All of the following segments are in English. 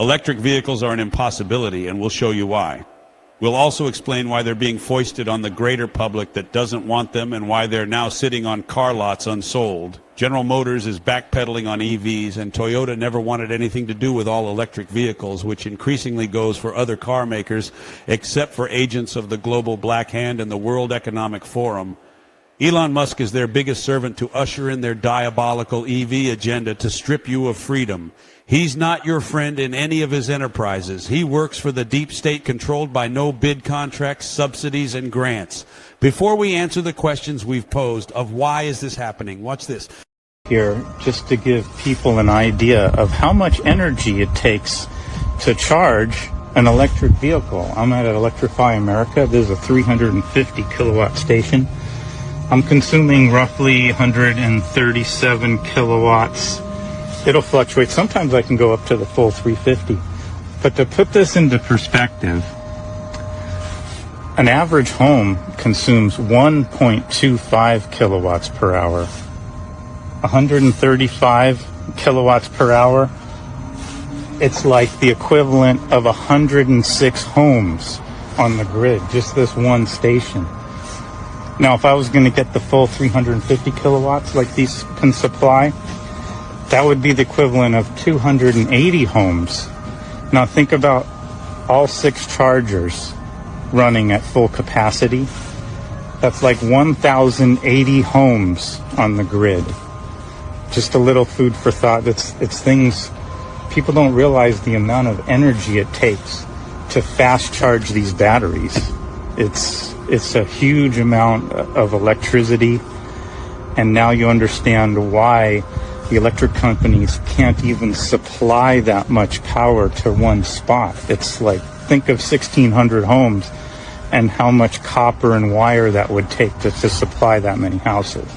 Electric vehicles are an impossibility, and we'll show you why. We'll also explain why they're being foisted on the greater public that doesn't want them and why they're now sitting on car lots unsold. General Motors is backpedaling on EVs, and Toyota never wanted anything to do with all-electric vehicles, which increasingly goes for other car makers, except for agents of the global Black Hand and the World Economic Forum. Elon Musk is their biggest servant to usher in their diabolical EV agenda to strip you of freedom. He's not your friend in any of his enterprises. He works for the deep state controlled by no-bid contracts, subsidies, and grants. Before we answer the questions we've posed of why is this happening, watch this. Here, just to give people an idea of how much energy it takes to charge an electric vehicle. I'm at Electrify America. This is a 350 kilowatt station. I'm consuming roughly 137 kilowatts. It'll fluctuate. Sometimes I can go up to the full 350. But to put this into perspective, an average home consumes 1.25 kilowatts per hour. 135 kilowatts per hour, it's like the equivalent of 106 homes on the grid, just this one station. Now, if I was going to get the full 350 kilowatts like these can supply, that would be the equivalent of 280 homes. Now think about all 6 chargers running at full capacity. That's like 1,080 homes on the grid. Just a little food for thought. It's things, people don't realize the amount of energy it takes to fast charge these batteries. It's a huge amount of electricity, and now you understand why the electric companies can't even supply that much power to one spot. It's like, think of 1,600 homes and how much copper and wire that would take to supply that many houses.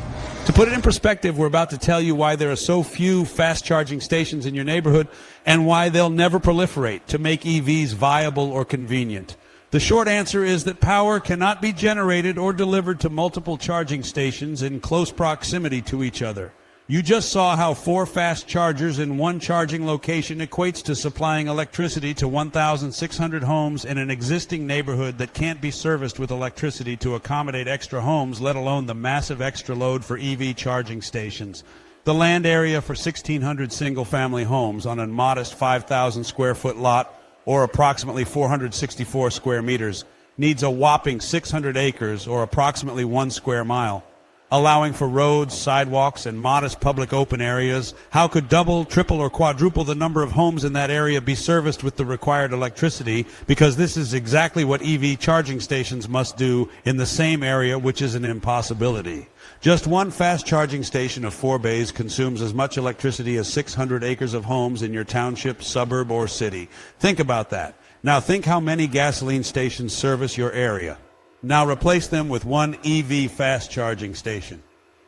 To put it in perspective, we're about to tell you why there are so few fast charging stations in your neighborhood and why they'll never proliferate to make EVs viable or convenient. The short answer is that power cannot be generated or delivered to multiple charging stations in close proximity to each other. You just saw how 4 fast chargers in one charging location equates to supplying electricity to 1,600 homes in an existing neighborhood that can't be serviced with electricity to accommodate extra homes, let alone the massive extra load for EV charging stations. The land area for 1,600 single-family homes on a modest 5,000 square foot lot, or approximately 464 square meters, needs a whopping 600 acres, or approximately 1 square mile. Allowing for roads, sidewalks, and modest public open areas, how could double, triple, or quadruple the number of homes in that area be serviced with the required electricity? Because this is exactly what EV charging stations must do in the same area, which is an impossibility. Just one fast charging station of 4 bays consumes as much electricity as 600 acres of homes in your township, suburb, or city. Think about that. Now think how many gasoline stations service your area. Now replace them with one EV fast charging station.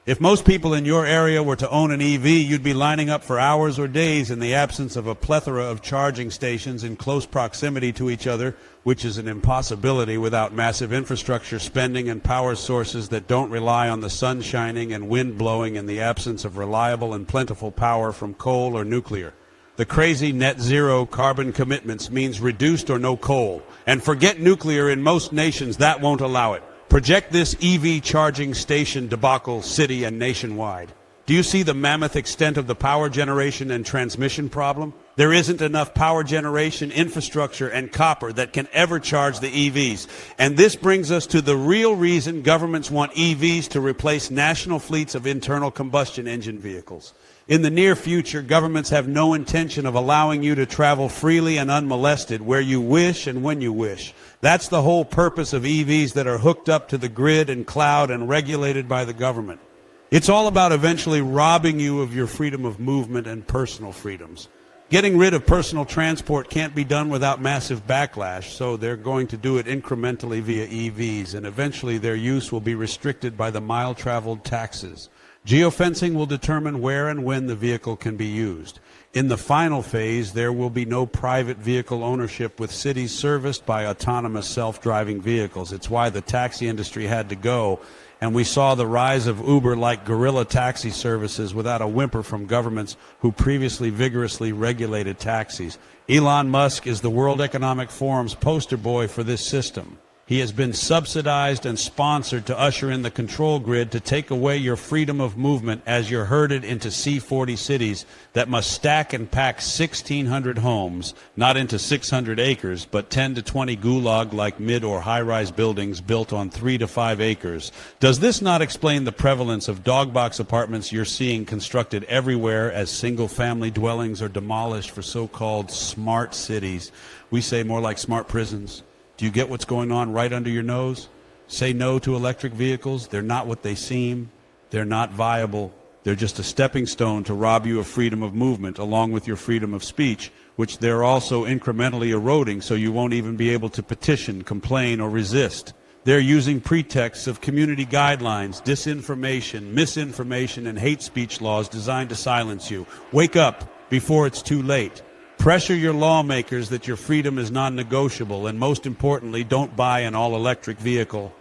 If most people in your area were to own an EV, you'd be lining up for hours or days in the absence of a plethora of charging stations in close proximity to each other, which is an impossibility without massive infrastructure spending and power sources that don't rely on the sun shining and wind blowing in the absence of reliable and plentiful power from coal or nuclear. The crazy net zero carbon commitments means reduced or no coal. And forget nuclear in most nations, that won't allow it. Project this EV charging station debacle city and nationwide. Do you see the mammoth extent of the power generation and transmission problem? There isn't enough power generation, infrastructure, and copper that can ever charge the EVs. And this brings us to the real reason governments want EVs to replace national fleets of internal combustion engine vehicles. In the near future, governments have no intention of allowing you to travel freely and unmolested where you wish and when you wish. That's the whole purpose of EVs that are hooked up to the grid and cloud and regulated by the government. It's all about eventually robbing you of your freedom of movement and personal freedoms. Getting rid of personal transport can't be done without massive backlash, so they're going to do it incrementally via EVs, and eventually their use will be restricted by the mile-traveled taxes. Geofencing will determine where and when the vehicle can be used. In the final phase, there will be no private vehicle ownership with cities serviced by autonomous self-driving vehicles. It's why the taxi industry had to go, and we saw the rise of Uber-like guerrilla taxi services without a whimper from governments who previously vigorously regulated taxis. Elon Musk is the World Economic Forum's poster boy for this system. He has been subsidized and sponsored to usher in the control grid to take away your freedom of movement as you're herded into C40 cities that must stack and pack 1,600 homes, not into 600 acres, but 10 to 20 gulag-like mid- or high-rise buildings built on 3 to 5 acres. Does this not explain the prevalence of dog-box apartments you're seeing constructed everywhere as single-family dwellings are demolished for so-called smart cities? We say more like smart prisons. Do you get what's going on right under your nose? Say no to electric vehicles. They're not what they seem. They're not viable. They're just a stepping stone to rob you of freedom of movement along with your freedom of speech, which they're also incrementally eroding so you won't even be able to petition, complain, or resist. They're using pretexts of community guidelines, disinformation, misinformation, and hate speech laws designed to silence you. Wake up before it's too late. Pressure your lawmakers that your freedom is non-negotiable, and most importantly, don't buy an all-electric vehicle.